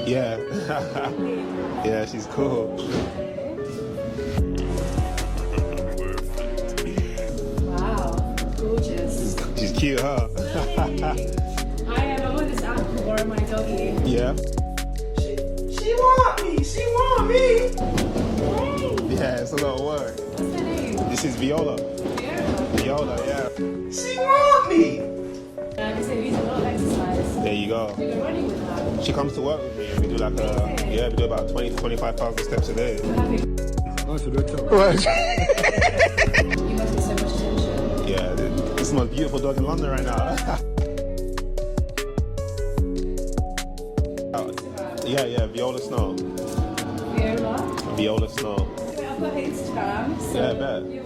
Yeah. Yeah, she's cool. Wow, gorgeous. She's cute, huh? I want this app for my doggy. Yeah. She want me. She want me. Hey, Yeah, it's a lot of work. what's her name? This is Viola. Viola, yeah. She want me. I said we do a lot of exercise. There you go. We go running with her. She comes to work with me and we do like we do about 20 to 25,000 steps a day. You must be so much attention. Yeah, this is the most beautiful dog in London right now. Yeah, Viola Snow. Viola? Viola Snow. I've got her Instagram. So Yeah, I bet.